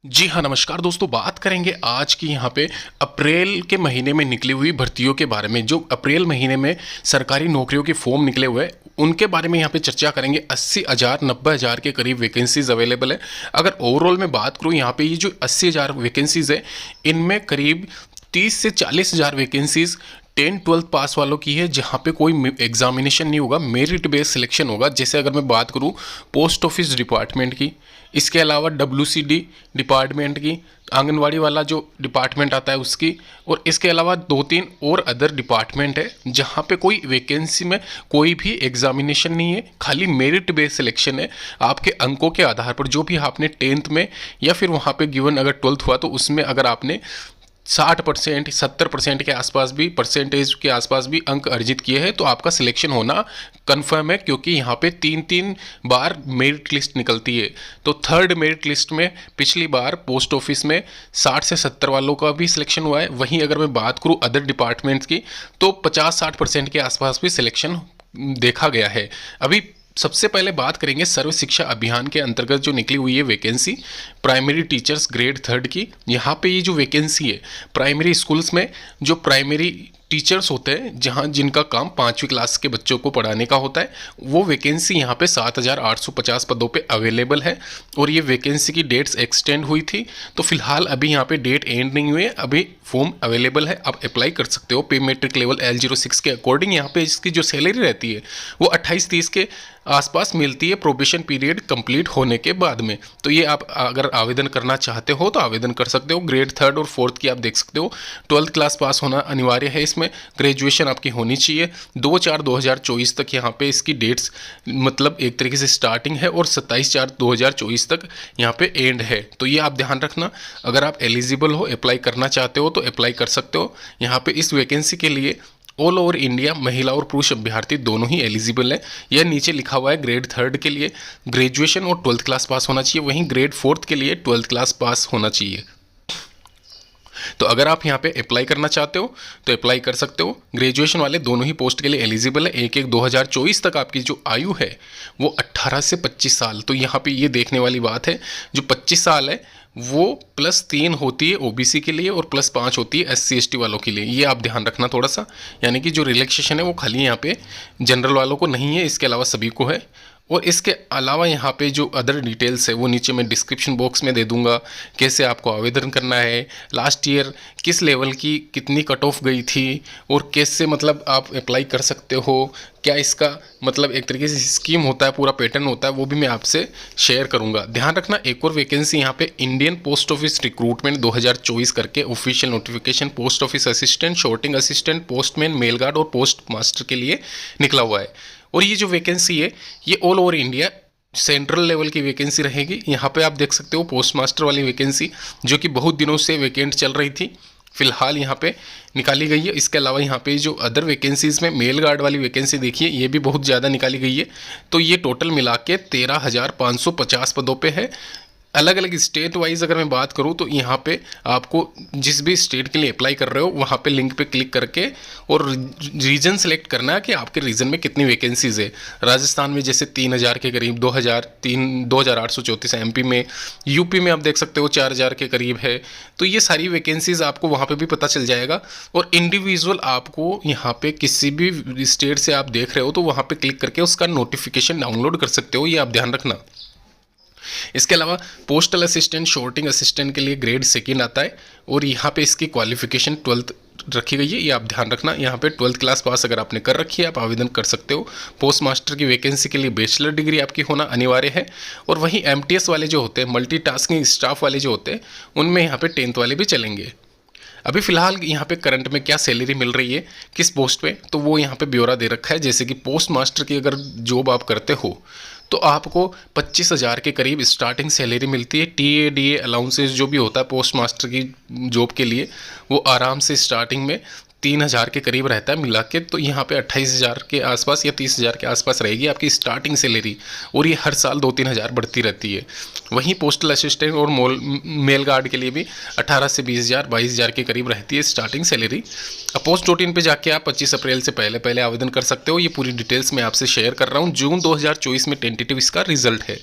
जी हाँ, नमस्कार दोस्तों। बात करेंगे आज की यहाँ पे अप्रैल के महीने में निकली हुई भर्तियों के बारे में। जो अप्रैल महीने में सरकारी नौकरियों के फॉर्म निकले हुए हैं उनके बारे में यहाँ पे चर्चा करेंगे। 80,000 90,000 के करीब वैकेंसीज अवेलेबल है। अगर ओवरऑल में बात करूँ यहाँ पे ये जो 80,000 वैकेंसीज है इनमें करीब 30 से 40,000 वैकेंसीज 10-12 पास वालों की है, जहाँ पे कोई एग्जामिनेशन नहीं होगा, मेरिट बेस्ड सिलेक्शन होगा। जैसे अगर मैं बात करूँ पोस्ट ऑफिस डिपार्टमेंट की, इसके अलावा WCD डिपार्टमेंट की, आंगनवाड़ी वाला जो डिपार्टमेंट आता है उसकी, और इसके अलावा 2-3 और अदर डिपार्टमेंट है जहाँ पे कोई वैकेंसी में कोई भी एग्जामिनेशन नहीं है, खाली मेरिट बेस्ड सिलेक्शन है। आपके अंकों के आधार पर जो भी आपने 10th में या फिर वहाँ पे गिवन अगर 12th हुआ तो उसमें अगर आपने 60% 70% के आसपास भी परसेंटेज के आसपास भी अंक अर्जित किए हैं तो आपका सिलेक्शन होना कंफर्म है, क्योंकि यहाँ पे 3-3 बार मेरिट लिस्ट निकलती है। तो थर्ड मेरिट लिस्ट में पिछली बार पोस्ट ऑफिस में 60 से 70 वालों का भी सिलेक्शन हुआ है। वहीं अगर मैं बात करूँ अदर डिपार्टमेंट्स की तो 50-60% के आसपास भी सिलेक्शन देखा गया है। अभी सबसे पहले बात करेंगे सर्व शिक्षा अभियान के अंतर्गत जो निकली हुई है वैकेंसी प्राइमरी टीचर्स ग्रेड 3 की। यहाँ पे ये जो वैकेंसी है प्राइमरी स्कूल्स में जो प्राइमरी टीचर्स होते हैं जहाँ जिनका काम 5वीं क्लास के बच्चों को पढ़ाने का होता है, वो वैकेंसी यहाँ पे 7,850 पदों पे अवेलेबल है। और ये वैकेंसी की डेट्स एक्सटेंड हुई थी, तो फिलहाल अभी यहाँ पे डेट एंड नहीं हुई है, अभी फॉर्म अवेलेबल है, आप अप्लाई कर सकते हो। पे मैट्रिक लेवल L06 के अकॉर्डिंग यहाँ पे इसकी जो सैलरी रहती है वो 28-30 के आसपास मिलती है प्रोबेशन पीरियड कंप्लीट होने के बाद में। तो ये आप अगर आवेदन करना चाहते हो तो आवेदन कर सकते हो। ग्रेड 3 और 4 की आप देख सकते हो 12th क्लास पास होना अनिवार्य है। इसमें ग्रेजुएशन आपकी होनी चाहिए। 2/4/2024 तक यहाँ पे इसकी डेट्स मतलब एक तरीके से स्टार्टिंग है और 27/4/2024 तक यहाँ पे एंड है। तो ये आप ध्यान रखना, अगर आप एलिजिबल हो अप्लाई करना चाहते हो तो अप्लाई कर सकते हो। यहाँ पे इस वैकेंसी के लिए ऑल ओवर इंडिया महिला और पुरुष अभ्यर्थी दोनों ही एलिजिबल है। यह नीचे लिखा हुआ है ग्रेड 3 के लिए ग्रेजुएशन और 12th क्लास पास होना चाहिए, वहीं ग्रेड 4 के लिए 12th क्लास पास होना चाहिए। तो अगर आप यहाँ पे अप्लाई करना चाहते हो तो अप्लाई कर सकते हो। ग्रेजुएशन वाले दोनों ही पोस्ट के लिए एलिजिबल है। 1/1/2024 तक आपकी जो आयु है वो 18 से 25 साल। तो यहाँ पे ये देखने वाली बात है, जो 25 साल है वो +3 होती है ओबीसी के लिए और +5 होती है SC ST वालों के लिए। ये आप ध्यान रखना थोड़ा सा, यानी कि जो रिलैक्सेशन है वो खाली यहाँ पे जनरल वालों को नहीं है, इसके अलावा सभी को है। और इसके अलावा यहाँ पे जो अदर डिटेल्स है वो नीचे मैं डिस्क्रिप्शन बॉक्स में दे दूंगा, कैसे आपको आवेदन करना है, लास्ट ईयर किस लेवल की कितनी कट ऑफ गई थी और कैसे मतलब आप अप्लाई कर सकते हो, क्या इसका मतलब एक तरीके से स्कीम होता है, पूरा पैटर्न होता है, वो भी मैं आपसे शेयर करूंगा। ध्यान रखना एक और वैकेंसी यहाँ पे इंडियन पोस्ट ऑफिस रिक्रूटमेंट 2024 करके official notification post office assistant, sorting assistant, postman, mail guard और पोस्ट मास्टर के लिए निकला हुआ है। और ये जो वैकेंसी है ये all over India central level की वैकेंसी रहेगी। यहाँ पे आप देख सकते हो पोस्ट मास्टर वाली वैकेंसी जो कि बहुत दिनों से वैकेंट चल रही थी, फिलहाल यहाँ पे निकाली गई है। इसके अलावा यहाँ पे जो अदर वैकेंसीज में मेल गार्ड वाली वैकेंसी देखिए, ये भी बहुत ज़्यादा निकाली गई है। तो ये टोटल मिला के 13,550 पदों पे है। अलग अलग स्टेट वाइज अगर मैं बात करूं तो यहाँ पे आपको जिस भी स्टेट के लिए अप्लाई कर रहे हो वहाँ पे लिंक पे क्लिक करके और रीजन सेलेक्ट करना है कि आपके रीजन में कितनी वैकेंसीज है। राजस्थान में जैसे 3,000 के करीब, 2,834 MP में, यूपी में आप देख सकते हो 4,000 के करीब है। तो ये सारी वैकेंसीज आपको वहाँ पे भी पता चल जाएगा। और इंडिविजुअल आपको यहाँ पे किसी भी स्टेट से आप देख रहे हो तो वहाँ पे क्लिक करके उसका नोटिफिकेशन डाउनलोड कर सकते हो, ये आप ध्यान रखना। इसके अलावा पोस्टल असिस्टेंट, शॉर्टिंग असिस्टेंट के लिए ग्रेड 2 आता है और यहाँ पे इसकी क्वालिफिकेशन 12th रखी गई है, ये आप ध्यान रखना। यहाँ पे 12th क्लास पास अगर आपने कर रखी है आप आवेदन कर सकते हो। पोस्ट मास्टर की वैकेंसी के लिए बैचलर डिग्री आपकी होना अनिवार्य है। और वहीं MTS वाले जो होते हैं, मल्टीटास्किंग स्टाफ वाले जो होते हैं, उनमें यहाँ पे 10th वाले भी चलेंगे। अभी फिलहाल यहाँ पे करंट में क्या सैलरी मिल रही है किस पोस्ट पे, तो वो यहाँ पे ब्यौरा दे रखा है। जैसे कि पोस्ट मास्टर की अगर जॉब आप करते हो तो आपको 25,000 के करीब स्टार्टिंग सैलरी मिलती है। TADA अलाउंसेस जो भी होता है पोस्ट मास्टर की जॉब के लिए वो आराम से स्टार्टिंग में 3,000 के करीब रहता है मिला के। तो यहाँ पे 28,000 के आसपास या 30,000 के आसपास रहेगी आपकी स्टार्टिंग सैलरी, और ये हर साल 2-3 हज़ार बढ़ती रहती है। वहीं पोस्टल असिस्टेंट और मेल गार्ड के लिए भी 18 से 20,000 22,000 के करीब रहती है स्टार्टिंग सैलरी। अब post.in पे जाके आप 25 अप्रैल से पहले पहले आवेदन कर सकते हो। ये पूरी डिटेल्स मैं आपसे शेयर कर रहा हूँ। जून 2024 में टेंटेटिव इसका रिजल्ट है।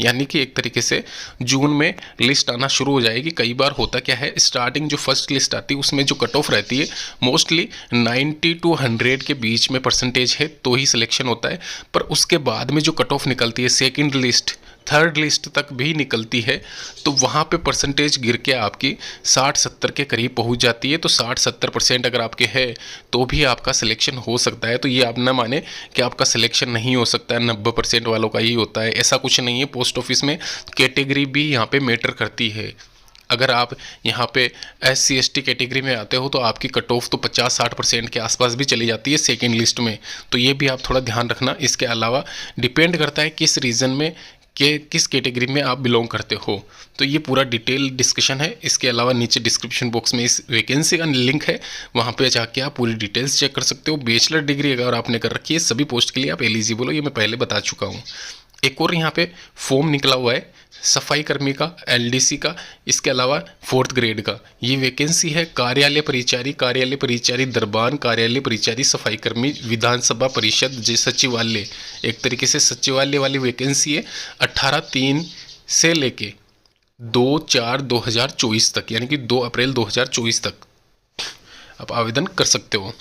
यानी कि एक तरीके से जून में लिस्ट आना शुरू हो जाएगी। कई बार होता क्या है, स्टार्टिंग जो फर्स्ट लिस्ट आती है उसमें जो कट ऑफ रहती है मोस्टली 90 to 100 के बीच में परसेंटेज है तो ही सिलेक्शन होता है। पर उसके बाद में जो कट ऑफ निकलती है, सेकेंड लिस्ट, थर्ड लिस्ट तक भी निकलती है, तो वहाँ पे परसेंटेज गिर के आपकी 60-70 के करीब पहुँच जाती है। तो 60-70% अगर आपके है तो भी आपका सिलेक्शन हो सकता है। तो ये आप ना माने कि आपका सिलेक्शन नहीं हो सकता है, 90% वालों का ही होता है, ऐसा कुछ नहीं है। पोस्ट ऑफिस में कैटेगरी भी यहाँ पे मैटर करती है। अगर आप यहाँ पे SC/ST कैटेगरी में आते हो तो आपकी कट ऑफ तो 50-60% के आसपास भी चली जाती है सेकेंड लिस्ट में। तो ये भी आप थोड़ा ध्यान रखना। इसके अलावा डिपेंड करता है किस रीजन में कि किस कैटेगरी में आप बिलोंग करते हो। तो ये पूरा डिटेल डिस्कशन है। इसके अलावा नीचे डिस्क्रिप्शन बॉक्स में इस वैकेंसी का लिंक है, वहाँ पे जाके आप पूरी डिटेल्स चेक कर सकते हो। बैचलर डिग्री अगर आपने कर रखी है सभी पोस्ट के लिए आप एलिजिबल हो, ये मैं पहले बता चुका हूँ। एक और यहाँ पे फॉर्म निकला हुआ है सफाई कर्मी का, LDC का, इसके अलावा 4th ग्रेड का। ये वैकेंसी है कार्यालय परिचारी दरबान, कार्यालय परिचारी सफाई कर्मी, विधानसभा परिषद सचिवालय, एक तरीके से सचिवालय वाली वैकेंसी है। 18/3 से लेके 2/4/2024 तक, यानी कि 2 अप्रैल 2024 तक आप आवेदन कर सकते हो।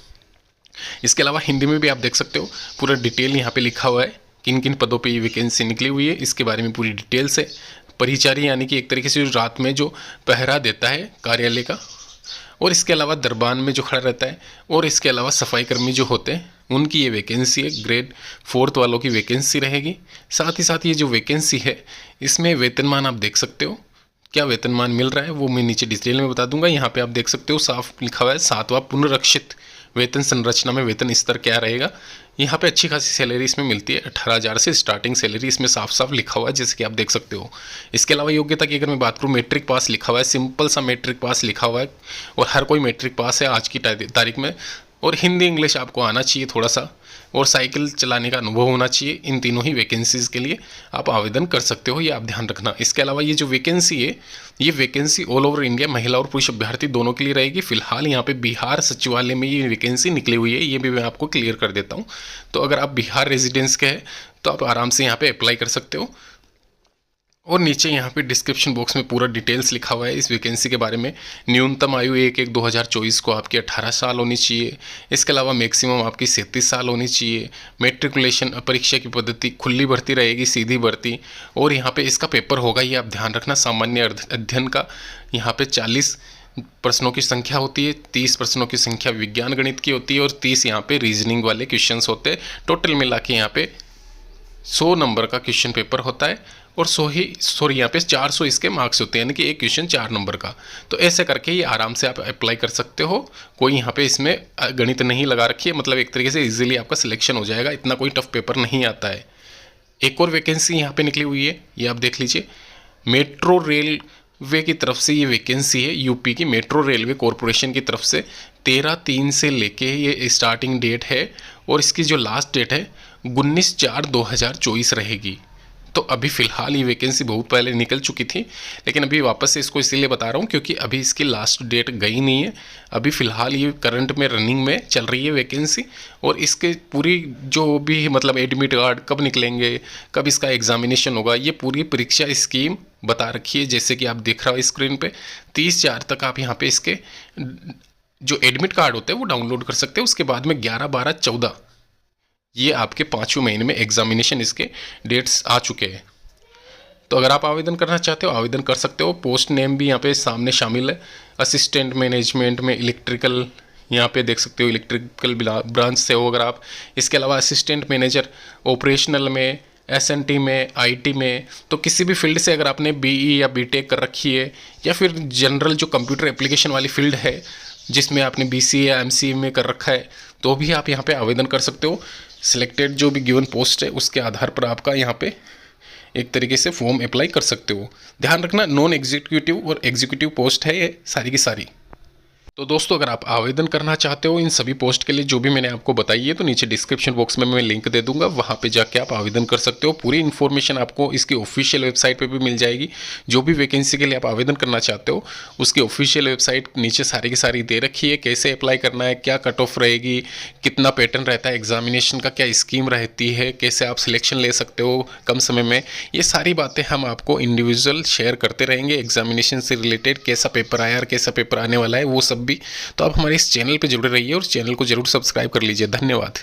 इसके अलावा हिंदी में भी आप देख सकते हो, पूरा डिटेल यहाँ पे लिखा हुआ है किन किन पदों पे ये वैकेंसी निकली हुई है, इसके बारे में पूरी डिटेल्स है। परिचारी यानी कि एक तरीके से जो रात में जो पहरा देता है कार्यालय का, और इसके अलावा दरबान में जो खड़ा रहता है, और इसके अलावा सफाई कर्मी जो होते हैं उनकी ये वैकेंसी है। ग्रेड 4th वालों की वैकेंसी रहेगी। साथ ही साथ ये जो वैकेंसी है इसमें वेतनमान आप देख सकते हो, क्या वेतनमान मिल रहा है वो मैं नीचे डिटेल में बता दूंगा। यहाँ पे आप देख सकते हो साफ लिखा हुआ है 7वां पुनरीक्षित वेतन संरचना में वेतन स्तर क्या रहेगा। यहाँ पे अच्छी खासी सैलरी इसमें मिलती है, 18,000 से स्टार्टिंग सैलरी इसमें साफ साफ लिखा हुआ है, जैसे कि आप देख सकते हो। इसके अलावा योग्यता की अगर मैं बात करूँ, मैट्रिक पास लिखा हुआ है, सिंपल सा मैट्रिक पास लिखा हुआ है, और हर कोई मैट्रिक पास है आज की तारीख में। और हिंदी इंग्लिश आपको आना चाहिए थोड़ा सा, और साइकिल चलाने का अनुभव होना चाहिए। इन तीनों ही वैकेंसीज़ के लिए आप आवेदन कर सकते हो, ये आप ध्यान रखना। इसके अलावा ये जो वैकेंसी है, ये वैकेंसी ऑल ओवर इंडिया महिला और पुरुष अभ्यर्थी दोनों के लिए रहेगी। फिलहाल यहाँ पे बिहार सचिवालय में ये वैकेंसी निकली हुई है, ये भी मैं आपको क्लियर कर देता हूँ। तो अगर आप बिहार रेजिडेंस के हैं तो आप आराम से यहाँ पे अप्लाई कर सकते हो। और नीचे यहाँ पे डिस्क्रिप्शन बॉक्स में पूरा डिटेल्स लिखा हुआ है इस वैकेंसी के बारे में। न्यूनतम आयु 1/1/2024 को आपकी 18 साल होनी चाहिए। इसके अलावा मैक्सिमम आपकी 37 साल होनी चाहिए। मेट्रिकुलेशन परीक्षा की पद्धति खुली भर्ती रहेगी, सीधी भर्ती। और यहाँ पे इसका पेपर होगा, ये आप ध्यान रखना, सामान्य अध्ययन का। यहाँ पे 40 प्रश्नों की संख्या होती है, 30 प्रश्नों की संख्या विज्ञान गणित की होती है, और 30 यहाँ पे रीजनिंग वाले क्वेश्चंस होते हैं। टोटल मिला के यहाँ पे 100 नंबर का क्वेश्चन पेपर होता है, और 100 यहाँ पे 400 इसके मार्क्स होते हैं, यानी कि एक क्वेश्चन 4 नंबर का। तो ऐसे करके ये आराम से आप अप्लाई कर सकते हो। कोई यहाँ पे इसमें गणित नहीं लगा रखी है, मतलब एक तरीके से इजीली आपका सिलेक्शन हो जाएगा, इतना कोई टफ पेपर नहीं आता है। एक और वैकेंसी यहाँ पे निकली हुई है, ये आप देख लीजिए। मेट्रो रेलवे की तरफ से ये वैकेंसी है, यूपी की मेट्रो रेलवे कॉरपोरेशन की तरफ से 13/3 से लेके ये स्टार्टिंग डेट है, और इसकी जो लास्ट डेट है 19/4/2024 रहेगी। तो अभी फ़िलहाल ये वैकेंसी बहुत पहले निकल चुकी थी, लेकिन अभी वापस से इसको इसीलिए बता रहा हूँ क्योंकि अभी इसकी लास्ट डेट गई नहीं है। अभी फ़िलहाल ये करंट में रनिंग में चल रही है वैकेंसी, और इसके पूरी जो भी मतलब एडमिट कार्ड कब निकलेंगे, कब इसका एग्जामिनेशन होगा, ये पूरी परीक्षा स्कीम बता रखी है। जैसे कि आप देख रहे हो स्क्रीन पे 30/4 तक आप यहाँ पे इसके जो एडमिट कार्ड होते हैं वो डाउनलोड कर सकते हैं। उसके बाद में 11/12/14 ये आपके 5वें महीने में एग्जामिनेशन इसके डेट्स आ चुके हैं। तो अगर आप आवेदन करना चाहते हो आवेदन कर सकते हो। पोस्ट नेम भी यहाँ पे सामने शामिल है। असिस्टेंट मैनेजमेंट में इलेक्ट्रिकल, यहाँ पे देख सकते हो इलेक्ट्रिकल ब्रांच से हो अगर आप। इसके अलावा असिस्टेंट मैनेजर ऑपरेशनल में, SNT में, IT में, तो किसी भी फील्ड से अगर आपने BE या BTech कर रखी है, या फिर जनरल जो कंप्यूटर एप्लीकेशन वाली फील्ड है जिसमें आपने BCA या MCA में कर रखा है, तो भी आप यहाँ पे आवेदन कर सकते हो। सिलेक्टेड जो भी गिवन पोस्ट है उसके आधार पर आपका यहाँ पे एक तरीके से फॉर्म अप्लाई कर सकते हो। ध्यान रखना नॉन एग्जीक्यूटिव और एग्जीक्यूटिव पोस्ट है ये सारी की सारी। तो दोस्तों, अगर आप आवेदन करना चाहते हो इन सभी पोस्ट के लिए जो भी मैंने आपको बताई है, तो नीचे डिस्क्रिप्शन बॉक्स में मैं लिंक दे दूंगा, वहां पे जाके आप आवेदन कर सकते हो। पूरी इन्फॉर्मेशन आपको इसकी ऑफिशियल वेबसाइट पे भी मिल जाएगी। जो भी वैकेंसी के लिए आप आवेदन करना चाहते हो उसकी ऑफिशियल वेबसाइट नीचे सारी की सारी दे रखी है। कैसे अप्लाई करना है, क्या कट ऑफ रहेगी, कितना पैटर्न रहता है एग्जामिनेशन का, क्या स्कीम रहती है, कैसे आप सिलेक्शन ले सकते हो कम समय में, ये सारी बातें हम आपको इंडिविजुअल शेयर करते रहेंगे। एग्जामिनेशन से रिलेटेड कैसा पेपर आया और कैसा पेपर आने वाला है वो सब भी। तो आप हमारे इस चैनल पे जुड़े रहिए और चैनल को जरूर सब्सक्राइब कर लीजिए। धन्यवाद।